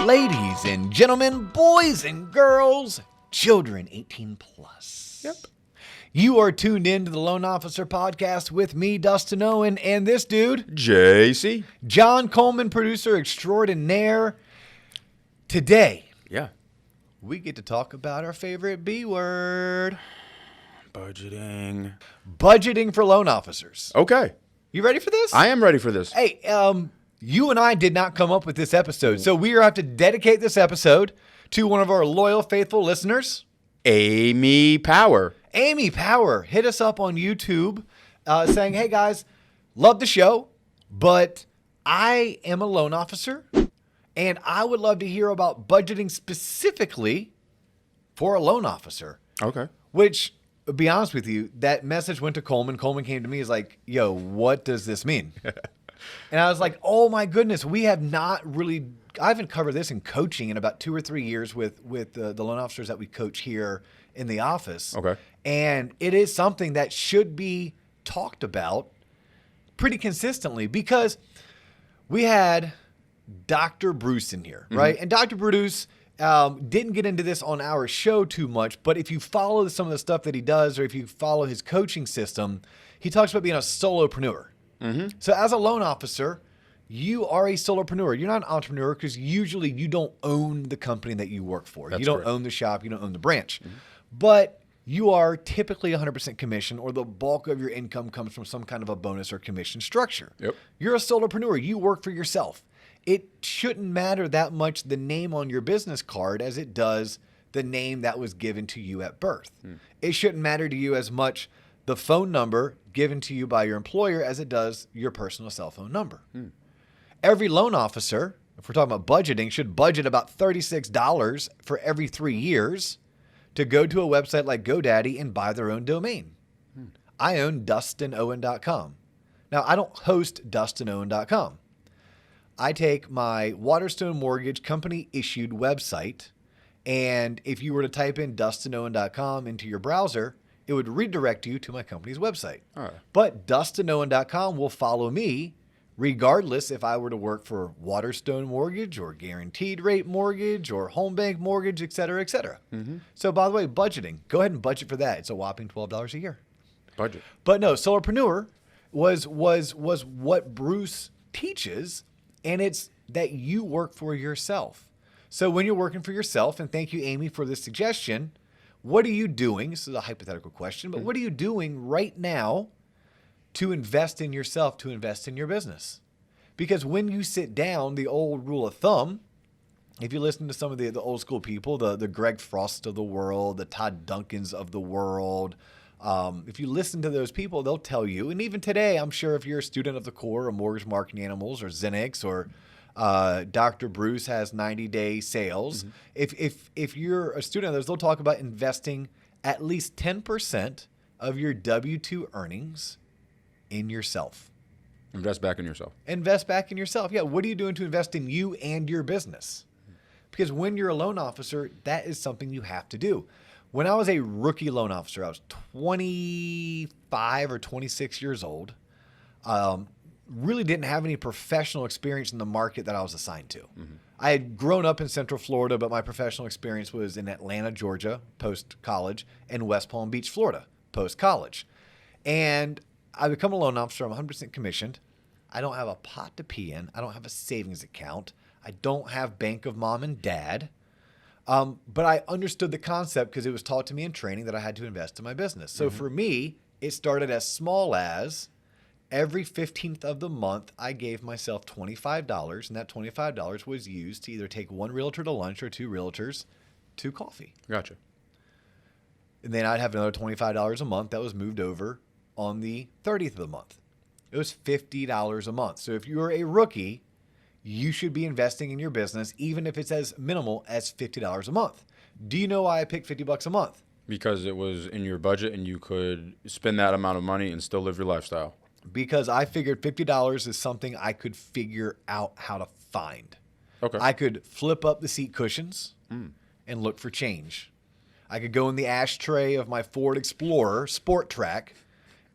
Ladies and gentlemen, boys and girls, children 18 plus. Yep. You are tuned in to the Loan Officer Podcast with me, Dustin Owen, and this dude, JC. John Coleman, producer extraordinaire. Today, Yeah. we get to talk about our favorite B word, Budgeting. budgeting for loan officers. Okay. You ready for this? I am ready for this. Hey, you and I did not come up with this episode, so we have to dedicate this episode to one of our loyal, faithful listeners. Amy Power. Amy Power hit us up on YouTube saying, hey guys, love the show, but I am a loan officer and I would love to hear about budgeting specifically for a loan officer. Okay. Which, to be honest with you, that message went to Coleman. Coleman came to me, he's like, yo, what does this mean? And I was like, oh my goodness, we have not really, I haven't covered this in coaching in about 2 or 3 years with the loan officers that we coach here in the office. Okay. And it is something that should be talked about pretty consistently because we had Dr. Bruce in here, right? And Dr. Bruce didn't get into this on our show too much, but if you follow some of the stuff that he does or if you follow his coaching system, he talks about being a solopreneur. So as a loan officer, you are a solopreneur. You're not an entrepreneur because usually you don't own the company that you work for. That's you don't correct. own the shop. You don't own the branch. But you are typically 100% commission or the bulk of your income comes from some kind of a bonus or commission structure. Yep. You're a solopreneur. You work for yourself. It shouldn't matter that much the name on your business card as it does the name that was given to you at birth. It shouldn't matter to you as much the phone number given to you by your employer as it does your personal cell phone number. Every loan officer, if we're talking about budgeting, should budget about $36 for every 3 years to go to a website like GoDaddy and buy their own domain. I own DustinOwen.com. Now, I don't host DustinOwen.com. I take my Waterstone Mortgage company-issued website, and if you were to type in DustinOwen.com into your browser, it would redirect you to my company's website. All right. But DustinOwen.com will follow me regardless if I were to work for Waterstone Mortgage or Guaranteed Rate Mortgage or Home Bank Mortgage, et cetera, et cetera. So by the way, budgeting, go ahead and budget for that. It's a whopping $12 a year. Budget. But no, solopreneur was what Bruce teaches, and it's that you work for yourself. So when you're working for yourself, and thank you, Amy, for this suggestion, what are you doing? This is a hypothetical question, but what are you doing right now to invest in yourself, to invest in your business? Because when you sit down, the old rule of thumb, if you listen to some of the old school people, the Greg Frost of the world, the Todd Duncans of the world, if you listen to those people, they'll tell you, and even today, I'm sure if you're a student of the core or Mortgage Marketing Animals or Zenix or Dr. Bruce has 90-day sales. If you're a student of those, they'll talk about investing at least 10% of your W-2 earnings in yourself. Invest back in yourself. Invest back in yourself. Yeah, what are you doing to invest in you and your business? Because when you're a loan officer, that is something you have to do. When I was a rookie loan officer, I was 25 or 26 years old. Really didn't have any professional experience in the market that I was assigned to. I had grown up in Central Florida, but my professional experience was in Atlanta, Georgia, post-college, and West Palm Beach, Florida, post-college. And I become a loan officer. I'm 100% commissioned. I don't have a pot to pee in. I don't have a savings account. I don't have bank of mom and dad. But I understood the concept because it was taught to me in training that I had to invest in my business. So for me, it started as small as every 15th of the month, I gave myself $25, and that $25 was used to either take one realtor to lunch or two realtors to coffee. Gotcha. And then I'd have another $25 a month that was moved over on the 30th of the month. It was $50 a month. So if you're a rookie, you should be investing in your business, even if it's as minimal as $50 a month. Do you know why I picked $50 a month? Because it was in your budget and you could spend that amount of money and still live your lifestyle. Because I figured $50 is something I could figure out how to find. Okay. I could flip up the seat cushions and look for change. I could go in the ashtray of my Ford Explorer Sport Track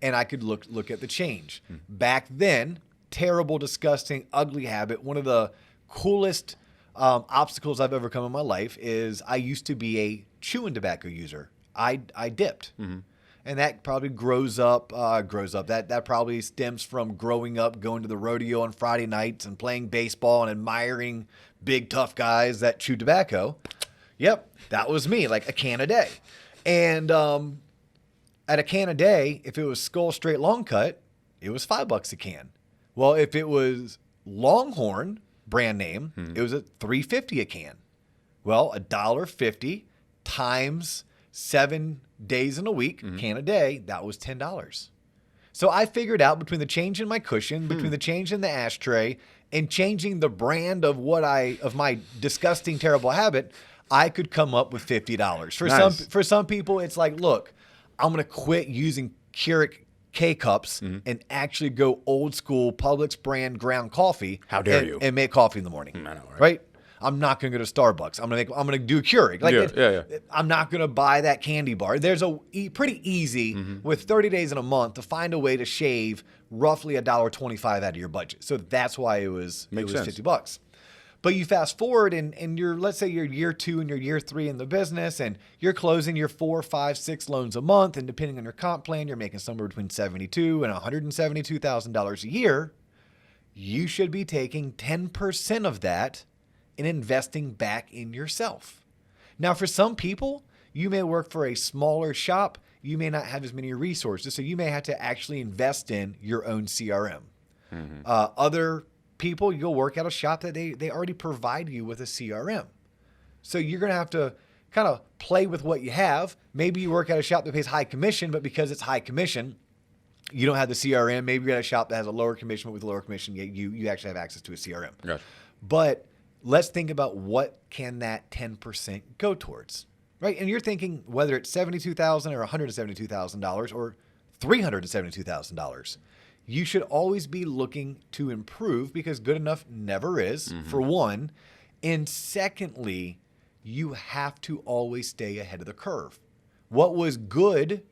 and I could look at the change. Back then, terrible, disgusting, ugly habit. One of the coolest obstacles I've overcome in my life is I used to be a chewing tobacco user. I dipped. And that probably grows up. That probably stems from growing up, going to the rodeo on Friday nights and playing baseball and admiring big, tough guys that chew tobacco. Yep, that was me, like a can a day. And at a can a day, if it was Skull Straight Long Cut, it was $5 a can. Well, if it was Longhorn brand name, it was at $3.50 a can. Well, $1.50 times 7 days in a week, can a day, that was $10. So I figured out between the change in my cushion, between the change in the ashtray, and changing the brand of my disgusting, terrible habit, I could come up with $50. For some people, it's like, look, I'm going to quit using Keurig K-cups and actually go old school Publix brand ground coffee. How dare you? And make coffee in the morning. I know, right? I'm not going to go to Starbucks. I'm going to do a Keurig. I'm not going to buy that candy bar. There's pretty easy with 30 days in a month to find a way to shave roughly $1.25 out of your budget. So that's why it was $50. But you fast forward and let's say you're year 2 and you're year 3 in the business and you're closing your 4, 5, 6 loans a month. And depending on your comp plan, you're making somewhere between $72,000 and $172,000 a year. You should be taking 10% of that and investing back in yourself. Now, for some people, you may work for a smaller shop. You may not have as many resources, so you may have to actually invest in your own CRM. Other people, you'll work at a shop that they already provide you with a CRM. So you're going to have to kind of play with what you have. Maybe you work at a shop that pays high commission, but because it's high commission, you don't have the CRM. Maybe you're at a shop that has a lower commission, but with a lower commission, you actually have access to a CRM. Gotcha. But let's think about what can that 10% go towards, right? And you're thinking whether it's $72,000 or $172,000 or $372,000. You should always be looking to improve because good enough never is, for one. And secondly, you have to always stay ahead of the curve. What was good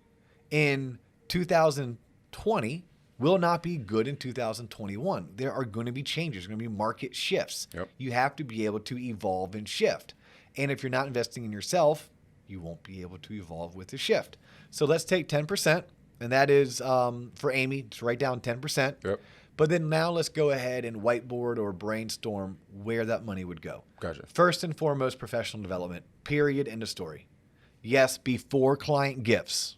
in 2020 will not be good in 2021. There are going to be changes. There's going to be market shifts. Yep. You have to be able to evolve and shift. And if you're not investing in yourself, you won't be able to evolve with the shift. So let's take 10%. And that is for Amy, to write down 10%. Yep. But then now let's go ahead and whiteboard or brainstorm where that money would go. Gotcha. First and foremost, professional development, period, end of story. Yes, before client gifts.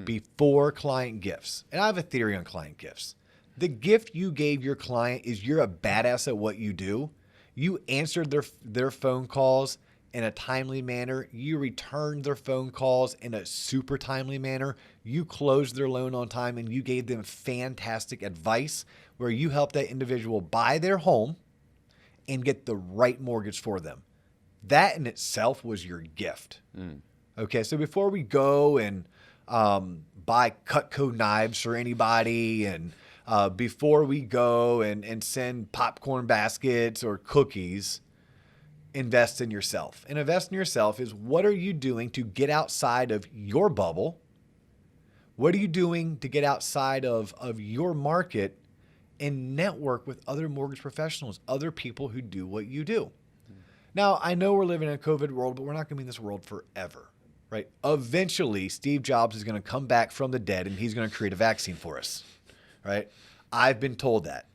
Before client gifts. And I have a theory on client gifts. The gift you gave your client is you're a badass at what you do. You answered their phone calls in a timely manner. You returned their phone calls in a super timely manner. You closed their loan on time and you gave them fantastic advice where you helped that individual buy their home and get the right mortgage for them. That in itself was your gift. Okay, so before we go and buy Cutco knives for anybody and before we go and send popcorn baskets or cookies, invest in yourself. And invest in yourself is what are you doing to get outside of your bubble? What are you doing to get outside of your market and network with other mortgage professionals, other people who do what you do? Now, I know we're living in a COVID world, but we're not going to be in this world forever, right? Eventually, Steve Jobs is going to come back from the dead and he's going to create a vaccine for us, right? I've been told that,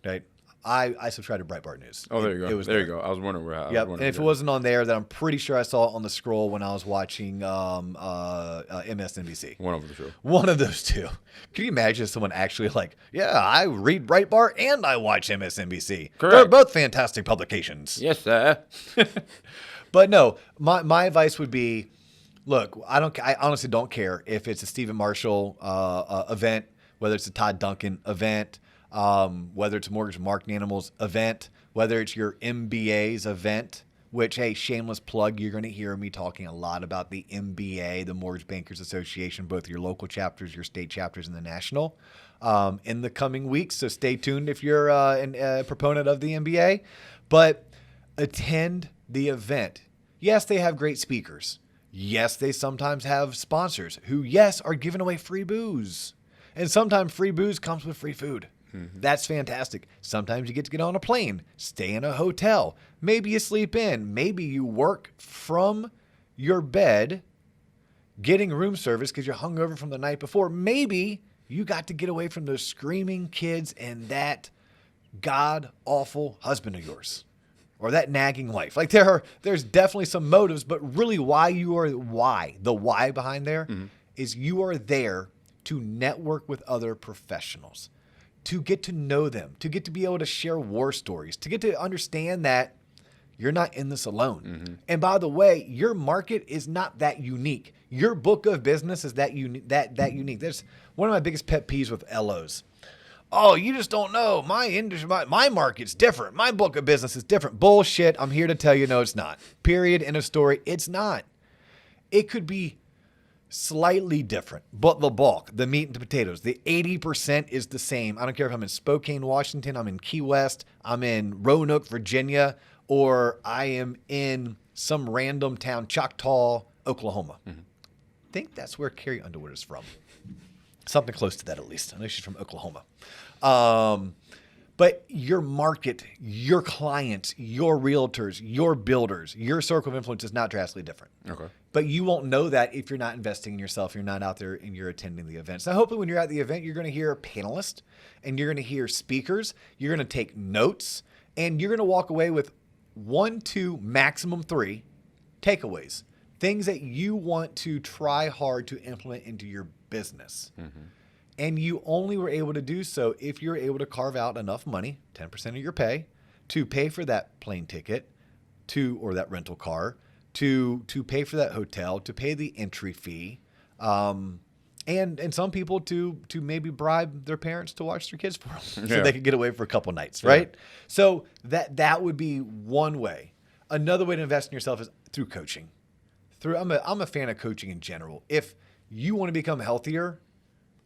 right? I subscribe to Breitbart News. Oh, there you go. It was there you go. I was wondering where. Yep. And if it wasn't on there, then I'm pretty sure I saw it on the scroll when I was watching MSNBC. One of the two. One of those two. Can you imagine someone actually like, yeah, I read Breitbart and I watch MSNBC. Correct. They're both fantastic publications. Yes, sir. But no, my advice would be, look, I honestly don't care if it's a Stephen Marshall event, whether it's a Todd Duncan event, whether it's a Mortgage Marketing Animals event, whether it's your MBA's event, which, hey, shameless plug, you're going to hear me talking a lot about the MBA, the Mortgage Bankers Association, both your local chapters, your state chapters, and the national, in the coming weeks. So stay tuned if you're a proponent of the MBA. But attend the event. Yes, they have great speakers. Yes, they sometimes have sponsors who, yes, are giving away free booze. And sometimes free booze comes with free food. That's fantastic. Sometimes you get on a plane, stay in a hotel. Maybe you sleep in. Maybe you work from your bed, getting room service because you're hungover from the night before. Maybe you got to get away from those screaming kids and that god-awful husband of yours. Or that nagging wife. Like there's definitely some motives, but really the why behind there is you are there to network with other professionals, to get to know them, to get to be able to share war stories, to get to understand that you're not in this alone. And by the way, your market is not that unique. Your book of business is that unique. There's one of my biggest pet peeves with LOs. Oh, you just don't know. My industry, my market's different. My book of business is different. Bullshit. I'm here to tell you, no, it's not. Period. End of story. It's not. It could be slightly different, but the bulk, the meat and the potatoes, the 80% is the same. I don't care if I'm in Spokane, Washington, I'm in Key West, I'm in Roanoke, Virginia, or I am in some random town, Choctaw, Oklahoma. I think that's where Carrie Underwood is from. Something close to that, at least. I know she's from Oklahoma. But your market, your clients, your realtors, your builders, your circle of influence is not drastically different. Okay. But you won't know that if you're not investing in yourself, you're not out there and you're attending the events. Now, hopefully when you're at the event, you're going to hear a panelist and you're going to hear speakers. You're going to take notes and you're going to walk away with 1, 2, maximum 3 takeaways. Things that you want to try hard to implement into your business. And you only were able to do so if you're able to carve out enough money, 10% of your pay, to pay for that plane ticket or that rental car, to pay for that hotel, to pay the entry fee, and some people to maybe bribe their parents to watch their kids for them so they could get away for a couple nights, right? So that would be one way. Another way to invest in yourself is through coaching. I'm a fan of coaching in general. If you want to become healthier,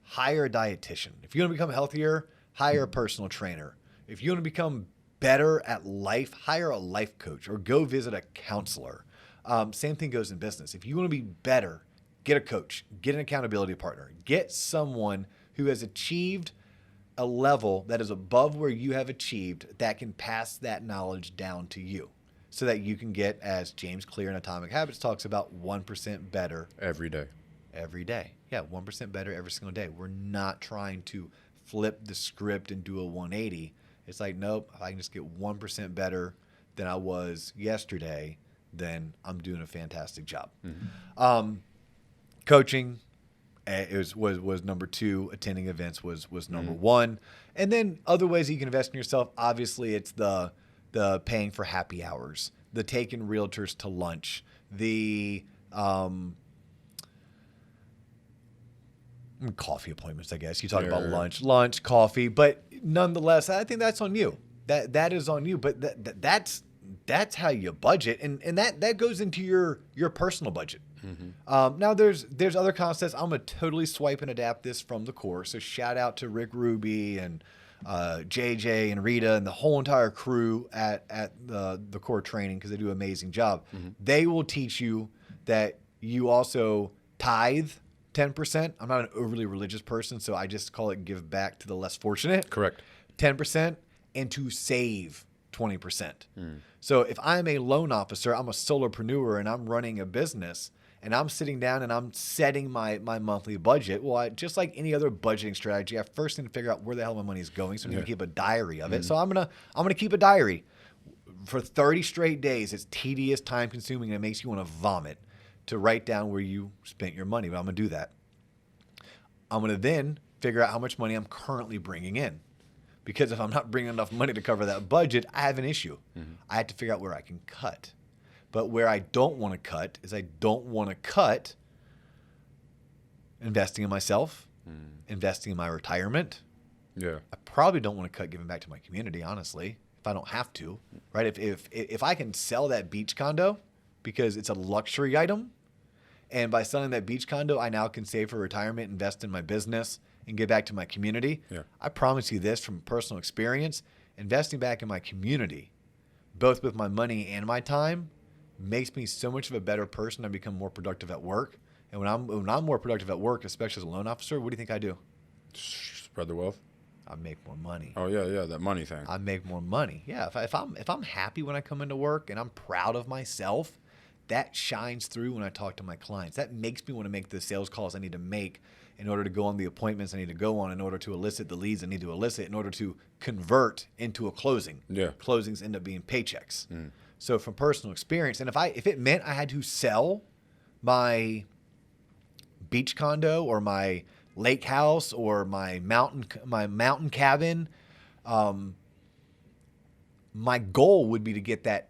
hire a dietitian. If you want to become healthier, hire a personal trainer. If you want to become better at life, hire a life coach or go visit a counselor. Same thing goes in business. If you want to be better, get a coach, get an accountability partner, get someone who has achieved a level that is above where you have achieved that can pass that knowledge down to you so that you can get, as James Clear in Atomic Habits talks about, 1% better Every day. every day. Yeah, 1% better every single day. We're not trying to flip the script and do a 180. It's like, nope, if I can just get 1% better than I was yesterday, then I'm doing a fantastic job. Coaching was number 2. Attending events was number 1. And then other ways that you can invest in yourself, obviously it's the paying for happy hours, the taking realtors to lunch, the coffee appointments, I guess. You talk about lunch, coffee, but nonetheless, I think that's on you. That is on you, but that's how you budget, and that goes into your personal budget. Now there's other concepts. I'm gonna totally swipe and adapt this from the course. So shout out to Rick Ruby and JJ and Rita and the whole entire crew at the core training, because they do an amazing job. They will teach you that you also tithe 10%. I'm not an overly religious person, so I just call it give back to the less fortunate. Correct. 10%, and to save 20%. So if I'm a loan officer, I'm a solopreneur, and I'm running a business, and I'm sitting down and I'm setting my monthly budget, well, just like any other budgeting strategy, I first need to figure out where the hell my money is going, so I need to keep a diary of it. So I'm gonna keep a diary for 30 straight days. It's tedious, time consuming, and it makes you want to vomit to write down where you spent your money, but I'm going to do that. I'm going to then figure out how much money I'm currently bringing in, because if I'm not bringing enough money to cover that budget, I have an issue. I have to figure out where I can cut. But where I don't want to cut is I don't want to cut investing in myself, investing in my retirement. Yeah. I probably don't want to cut giving back to my community, honestly, if I don't have to, right? If I can sell that beach condo because it's a luxury item, and by selling that beach condo, I now can save for retirement, invest in my business, and give back to my community. Yeah. I promise you this from personal experience, investing back in my community, both with my money and my time, makes me so much of a better person. I become more productive at work. And when I'm more productive at work, especially as a loan officer, what do you think I do? Spread the wealth. I make more money. Oh yeah, that money thing. I make more money. Yeah, if I'm happy when I come into work and I'm proud of myself, that shines through when I talk to my clients. That makes me want to make the sales calls I need to make in order to go on the appointments I need to go on, in order to elicit the leads I need to elicit, in order to convert into a closing. Yeah. Closings end up being paychecks. So from personal experience, and if it meant I had to sell my beach condo or my lake house or my mountain cabin, my goal would be to get that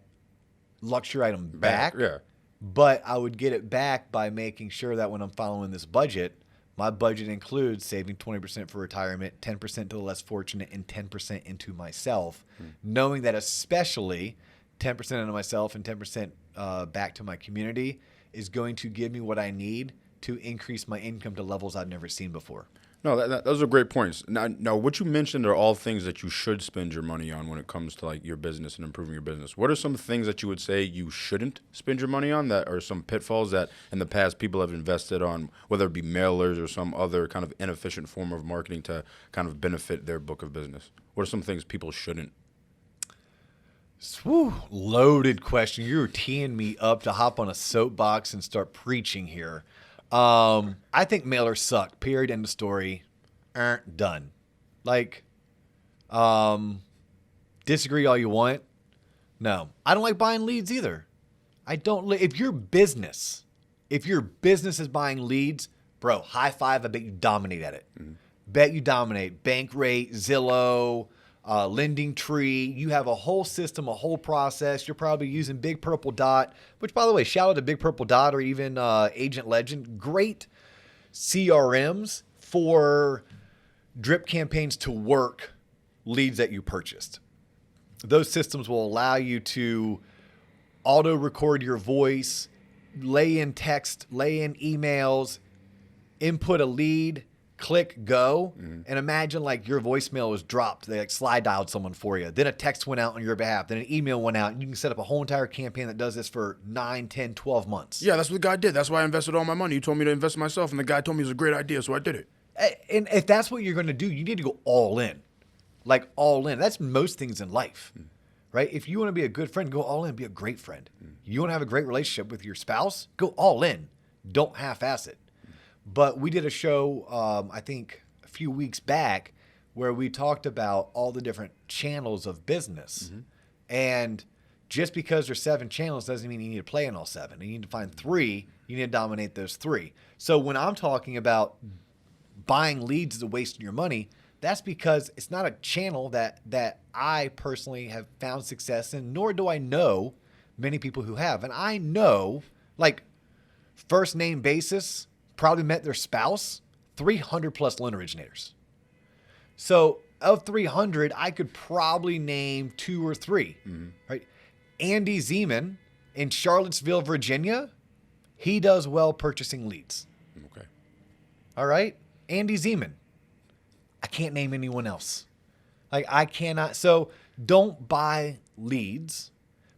luxury item back. Yeah. But I would get it back by making sure that when I'm following this budget, my budget includes saving 20% for retirement, 10% to the less fortunate, and 10% into myself, knowing that especially 10% into myself and 10% back to my community is going to give me what I need to increase my income to levels I've never seen before. No, those are great points. Now, what you mentioned are all things that you should spend your money on when it comes to like your business and improving your business. What are some things that you would say you shouldn't spend your money on, that are some pitfalls that in the past people have invested on, whether it be mailers or some other kind of inefficient form of marketing to kind of benefit their book of business? What are some things people shouldn't? Whew, loaded question. You're teeing me up to hop on a soapbox and start preaching here. I think mailers suck. Period. End of story. Done. Like, disagree all you want. No, I don't like buying leads either. I don't. If your business is buying leads, bro, high five. I bet you dominate at it. Bet you dominate. Bankrate, Zillow, Lending Tree. You have a whole system, a whole process. You're probably using Big Purple Dot, which, by the way, shout out to Big Purple Dot or even Agent Legend. Great CRMs for drip campaigns to work leads that you purchased. Those systems will allow you to auto record your voice, lay in text, lay in emails, input a lead, click go, and imagine like your voicemail was dropped. They like slide dialed someone for you. Then a text went out on your behalf. Then an email went out, and you can set up a whole entire campaign that does this for 9, 10, 12 months. Yeah, that's what the guy did. That's why I invested all my money. You told me to invest in myself, and the guy told me it was a great idea, so I did it. And if that's what you're going to do, you need to go all in. Like all in. That's most things in life, right? If you want to be a good friend, go all in, be a great friend. You want to have a great relationship with your spouse, go all in. Don't half-ass it. But we did a show, I think, a few weeks back where we talked about all the different channels of business. And just because there's 7 channels doesn't mean you need to play in all 7. You need to find 3. You need to dominate those 3. So when I'm talking about buying leads is a waste of your money, that's because it's not a channel that I personally have found success in, nor do I know many people who have. And I know, like, first name basis, probably met their spouse, 300 plus loan originators. So of 300, I could probably name 2 or 3, right? Andy Zeman in Charlottesville, Virginia, he does well purchasing leads. Okay. All right? Andy Zeman. I can't name anyone else. Like, I cannot. So don't buy leads,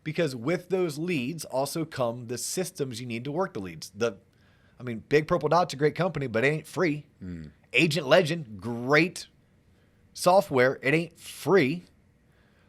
because with those leads also come the systems you need to work the leads. Big Purple Dot's a great company, but it ain't free. Agent Legend, great software. It ain't free.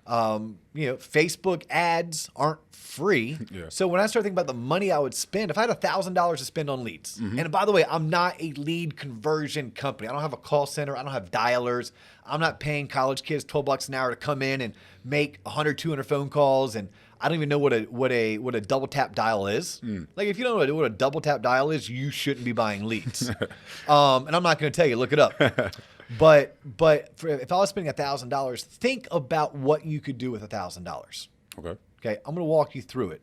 Facebook ads aren't free. Yeah. So when I start thinking about the money I would spend, if I had $1,000 to spend on leads, and by the way, I'm not a lead conversion company. I don't have a call center. I don't have dialers. I'm not paying college kids $12 an hour to come in and make 100, 200 phone calls. And I don't even know what a double tap dial is. Like, if you don't know what a double tap dial is, you shouldn't be buying leads. And I'm not going to tell you, look it up. But if I was spending $1,000, think about what you could do with $1,000. Okay. I'm going to walk you through it.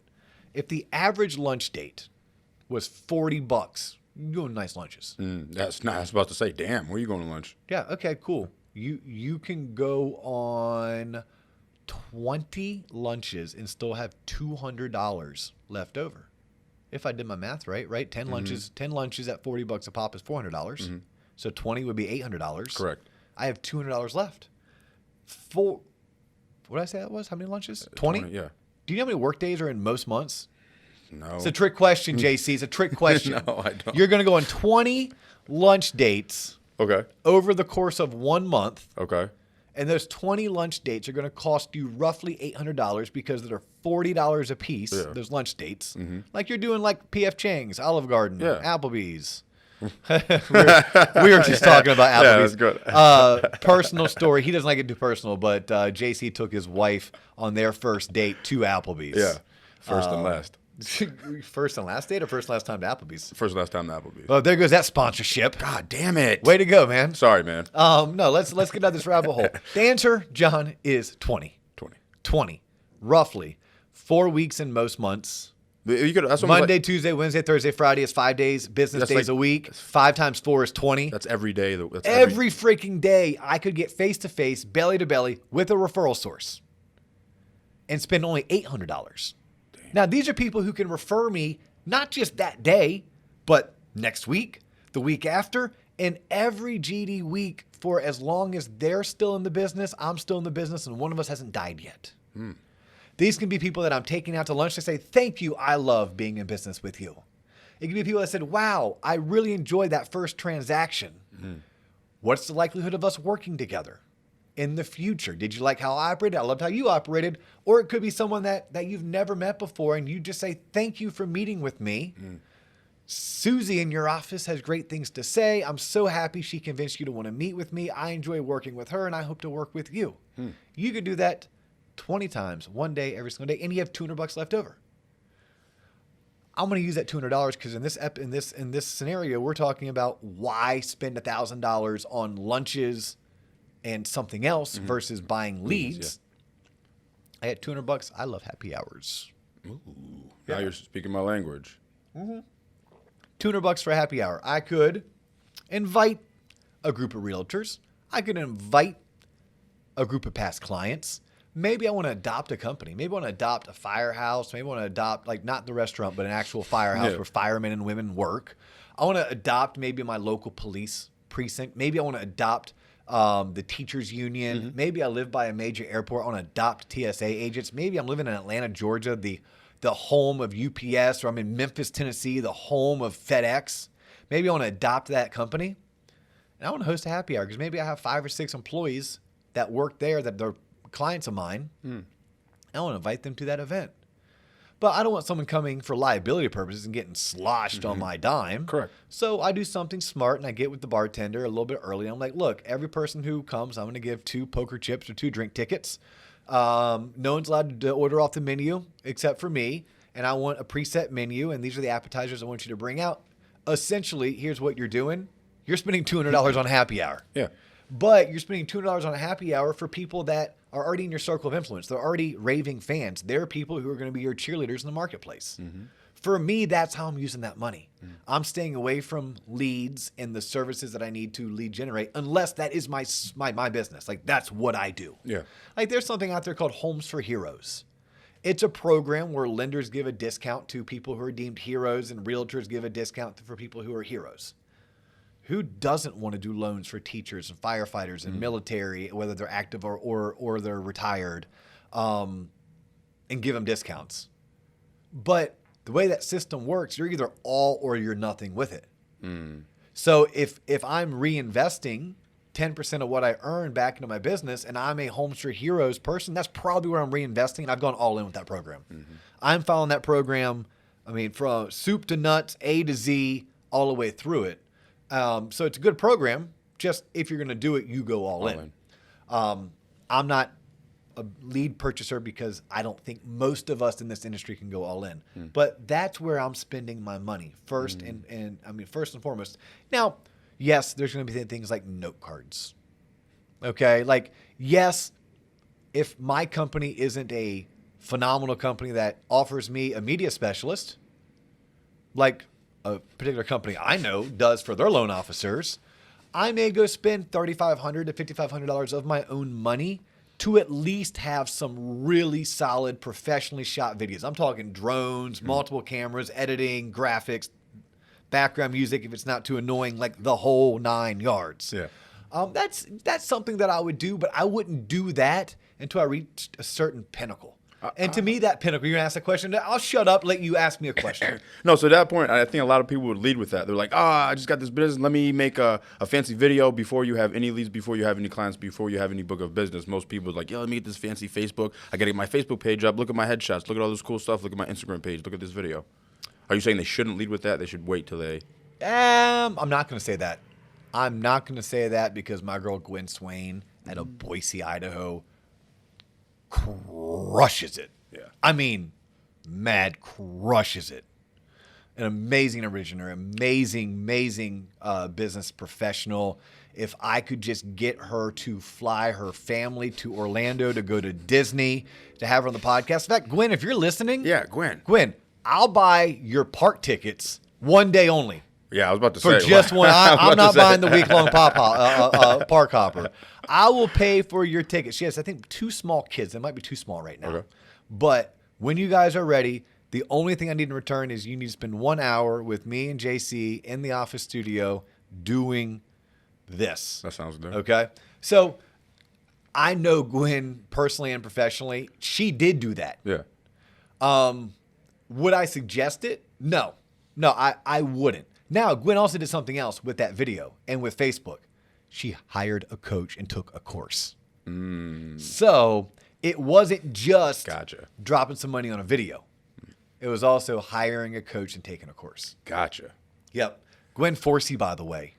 If the average lunch date was $40, you go to nice lunches. That's not. I was about to say, damn, where are you going to lunch? Yeah. Okay. Cool. You can go on 20 lunches and still have $200 left over. If I did my math right? 10 lunches at $40 a pop is $400. So 20 would be $800. Correct. I have $200 left. What did I say that was? How many lunches? 20? Yeah. Do you know how many work days are in most months? No. It's a trick question, JC. It's a trick question. No, I don't. You're going to go on 20 lunch dates Okay. over the course of 1 month. Okay. And those 20 lunch dates are going to cost you roughly $800 because they're $40 a piece, those lunch dates. Like you're doing like P.F. Chang's, Olive Garden, Applebee's. we were just talking about Applebee's. Yeah, that's good. Personal story. He doesn't like it too personal, but JC took his wife on their first date to Applebee's. Yeah. First and last. First and last date or first and last time to Applebee's? First and last time to Applebee's. Oh, there goes that sponsorship. God damn it. Way to go, man. Sorry, man. No, let's get down this rabbit hole. The answer, John, is 20. 20. Roughly. 4 weeks in most months. You could, that's Monday, Tuesday, Wednesday, Thursday, Friday is 5 days. Business days a week. 5 times 4 is 20. That's every day. That's every freaking day I could get face-to-face, belly-to-belly with a referral source and spend only $800. Now, these are people who can refer me not just that day, but next week, the week after, and every GD week for as long as they're still in the business, I'm still in the business, and one of us hasn't died yet. These can be people that I'm taking out to lunch to say, thank you, I love being in business with you. It can be people that said, wow, I really enjoyed that first transaction. What's the likelihood of us working together in the future? Did you like how I operated? I loved how you operated. Or it could be someone that you've never met before and you just say, thank you for meeting with me. Susie in your office has great things to say. I'm so happy she convinced you to want to meet with me. I enjoy working with her and I hope to work with you. You could do that 20 times, one day, every single day, and you have $200 left over. I'm going to use that $200 because in this scenario, we're talking about why spend $1,000 on lunches and something else versus buying leads. I had $200. I love happy hours. Ooh, now you're speaking my language. $200 for a happy hour. I could invite a group of realtors. I could invite a group of past clients. Maybe I want to adopt a company. Maybe I want to adopt a firehouse. Maybe I want to adopt, like, not the restaurant, but an actual firehouse where firemen and women work. I want to adopt maybe my local police precinct. Maybe I want to adopt the teachers union. Maybe I live by a major airport. I want to adopt TSA agents. Maybe I'm living in Atlanta, Georgia, the home of UPS, or I'm in Memphis, Tennessee, the home of FedEx. Maybe I want to adopt that company. And I want to host a happy hour because maybe I have 5 or 6 employees that work there that they're clients of mine. I want to invite them to that event. But I don't want someone coming for liability purposes and getting sloshed on my dime. Correct. So I do something smart and I get with the bartender a little bit early. I'm like, look, every person who comes, I'm going to give 2 poker chips or 2 drink tickets. No one's allowed to order off the menu except for me. And I want a preset menu. And these are the appetizers I want you to bring out. Essentially, here's what you're doing. You're spending $200 on a happy hour. Yeah. But you're spending $200 on a happy hour for people that are already in your circle of influence. They're already raving fans. They're people who are going to be your cheerleaders in the marketplace. For me, that's how I'm using that money. I'm staying away from leads and the services that I need to lead generate, unless that is my business. Like, that's what I do. Yeah. Like, there's something out there called Homes for Heroes. It's a program where lenders give a discount to people who are deemed heroes and realtors give a discount for people who are heroes. Who doesn't want to do loans for teachers and firefighters and military, whether they're active or they're retired, and give them discounts? But the way that system works, you're either all or you're nothing with it. So if I'm reinvesting 10% of what I earn back into my business and I'm a Homes for Heroes person, that's probably where I'm reinvesting. And I've gone all in with that program. I'm following that program, I mean, from soup to nuts, A to Z, all the way through it. So it's a good program. Just if you're going to do it, you go all in. I'm not a lead purchaser because I don't think most of us in this industry can go all in. But that's where I'm spending my money first and I mean, first and foremost. Now, yes, there's going to be things like note cards. Okay. Like, yes, if my company isn't a phenomenal company that offers me a media specialist, like a particular company I know does for their loan officers, I may go spend $3,500 to $5,500 of my own money to at least have some really solid professionally shot videos. I'm talking drones, multiple cameras, editing, graphics, background music if it's not too annoying, like the whole 9 yards. Yeah. That's something that I would do, but I wouldn't do that until I reached a certain pinnacle. And to me, that pinnacle, you're going to ask a question, I'll shut up, let you ask me a question. No, so at that point, I think a lot of people would lead with that. They're like, I just got this business. Let me make a fancy video before you have any leads, before you have any clients, before you have any book of business. Most people are like, let me get this fancy Facebook. I got to get my Facebook page up. Look at my headshots. Look at all this cool stuff. Look at my Instagram page. Look at this video. Are you saying they shouldn't lead with that? They should wait till they... I'm not going to say that. I'm not going to say that because my girl Gwen Swain out of Boise, Idaho, crushes it. Yeah. I mean, mad crushes it. An amazing originator, amazing business professional. If I could just get her to fly her family to Orlando to go to Disney, to have her on the podcast. In fact, Gwen, if you're listening. Yeah, Gwen. Gwen, I'll buy your park tickets one day only. Yeah, I was about to say. For just one. I'm not buying the week-long park hopper. I will pay for your tickets. She has, I think, 2 small kids. They might be too small right now. Okay. But when you guys are ready, the only thing I need in return is you need to spend 1 hour with me and JC in the office studio doing this. That sounds good. Okay? So I know Gwen personally and professionally. She did do that. Yeah. Would I suggest it? No. No, I wouldn't. Now, Gwen also did something else with that video and with Facebook. She hired a coach and took a course. So it wasn't just dropping some money on a video. It was also hiring a coach and taking a course. Gotcha. Yep. Gwen Forsey, by the way.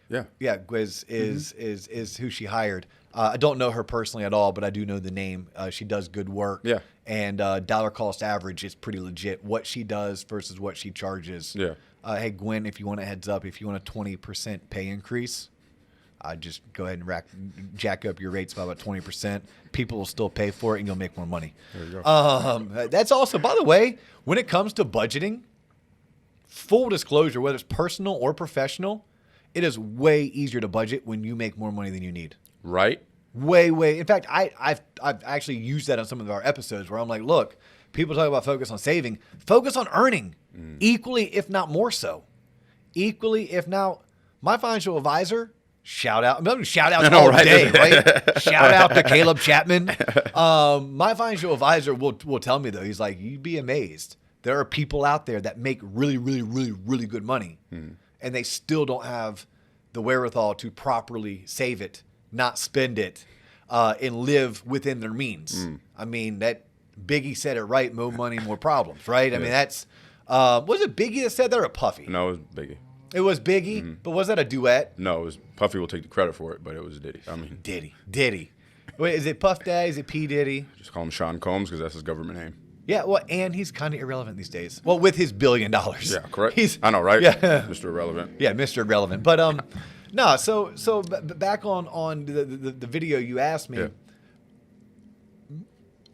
Yeah. Yeah, Gwen is who she hired. I don't know her personally at all, but I do know the name. She does good work. Yeah. And dollar cost average is pretty legit. What she does versus what she charges. Yeah. Hey, Gwen, if you want a heads up, if you want a 20% pay increase, just go ahead and jack up your rates by about 20%. People will still pay for it, and you'll make more money. There you go. That's also, by the way, when it comes to budgeting, full disclosure, whether it's personal or professional, it is way easier to budget when you make more money than you need. Right? Way. In fact, I've actually used that on some of our episodes where I'm like, look, people talk about focus on saving. Focus on earning equally, if not more so. Equally, if not, my financial advisor, shout out all day, right? Shout out to Caleb Chapman. My financial advisor will tell me, though, he's like, you'd be amazed. There are people out there that make really good money, and they still don't have the wherewithal to properly save it, not spend it, and live within their means. I mean, that Biggie said it right, more money, more problems, right? I mean, that's, was it Biggie that said that or Puffy? No, it was Biggie. It was Biggie, but was that a duet? No, it was Puffy will take the credit for it, but it was Diddy. I mean, Diddy. Wait, is it Puff Daddy? Is it P. Diddy? Just call him Sean Combs because that's his government name. Yeah, well, and he's kind of irrelevant these days. Well, with his $1 billion. Yeah, correct. I know, right? Yeah. Mr. Irrelevant. Yeah, Mr. Irrelevant. But no. So back on the video you asked me. Yeah.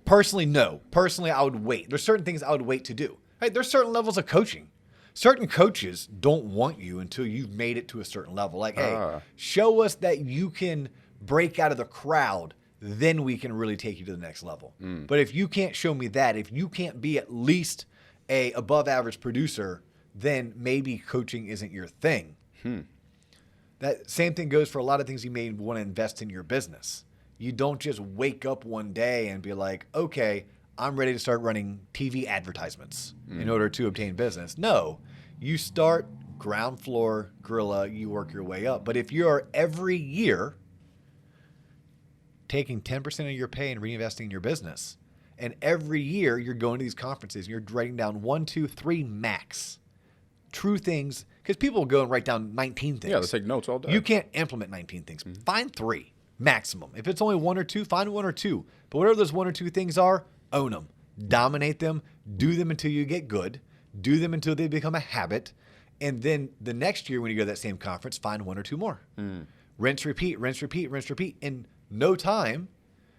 Personally, no. Personally, I would wait. There's certain things I would wait to do. Right? There's certain levels of coaching. Certain coaches don't want you until you've made it to a certain level. Like, hey, show us that you can break out of the crowd, then we can really take you to the next level. But if you can't show me that, if you can't be at least a above average producer, then maybe coaching isn't your thing. That same thing goes for a lot of things you may want to invest in your business. You don't just wake up one day and be like, okay, I'm ready to start running TV advertisements in order to obtain business. No, you start ground floor, guerrilla, you work your way up. But if you're every year taking 10% of your pay and reinvesting in your business, and every year you're going to these conferences and you're writing down 1, 2, 3 max true things, because people will go and write down 19 things. Yeah, they take notes all day. You can't implement 19 things. Find 3 maximum. If it's only 1 or 2, find 1 or 2. But whatever those 1 or 2 things are, own them, dominate them, do them until you get good, do them until they become a habit. And then the next year when you go to that same conference, find 1 or 2 more. Rinse, repeat, rinse, repeat, rinse, repeat. In no time,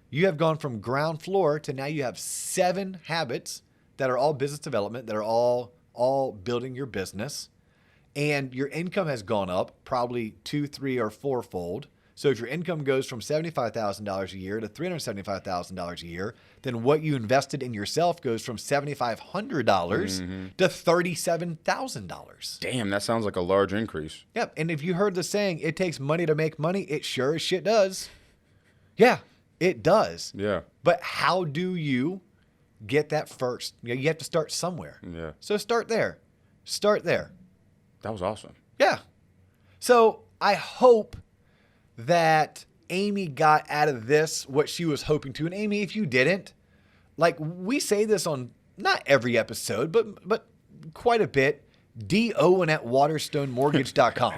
you have gone from ground floor to now you have 7 habits that are all business development, that are all building your business. And your income has gone up probably 2, 3, or 4-fold. So if your income goes from $75,000 a year to $375,000 a year, then what you invested in yourself goes from $7,500 to $37,000. Damn, that sounds like a large increase. Yep. And if you heard the saying, it takes money to make money, it sure as shit does. Yeah, it does. Yeah. But how do you get that first. You have to start somewhere. Yeah. So start there. Start there. That was awesome. Yeah. So I hope that Amy got out of this what she was hoping to. And Amy, if you didn't, like we say this on not every episode, but quite a bit, dowen@waterstonemortgage.com.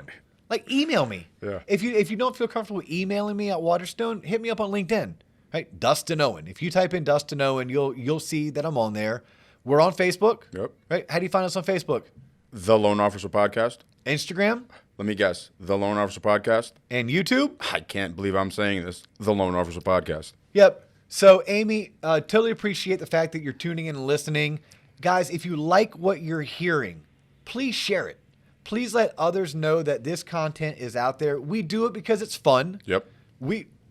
Like email me. Yeah. If you don't feel comfortable emailing me at Waterstone, hit me up on LinkedIn. Right? Dustin Owen. If you type in Dustin Owen, you'll see that I'm on there. We're on Facebook. Yep. Right? How do you find us on Facebook? The Loan Officer Podcast. Instagram Let me guess. The Loan Officer Podcast. and YouTube. I can't believe I'm saying this. The Loan Officer Podcast. Yep. So, Amy, totally appreciate the fact that you're tuning in and listening. Guys, if you like what you're hearing, please share it. Please let others know that this content is out there. We do it because it's fun. Yep.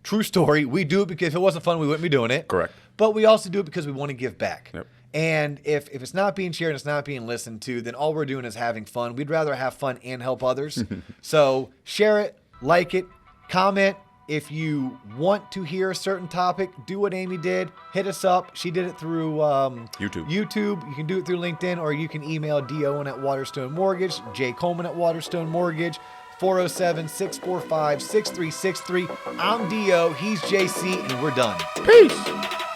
True story. We do it because if it wasn't fun, we wouldn't be doing it. Correct. But we also do it because we want to give back. Yep. And if it's not being shared and it's not being listened to, then all we're doing is having fun. We'd rather have fun and help others. So share it, like it, comment. If you want to hear a certain topic, do what Amy did. Hit us up. She did it through YouTube. You can do it through LinkedIn, or you can email Dowen@Waterstone Mortgage, Coleman@Waterstone Mortgage, 407-645-6363. I'm Do. He's JC, and we're done. Peace.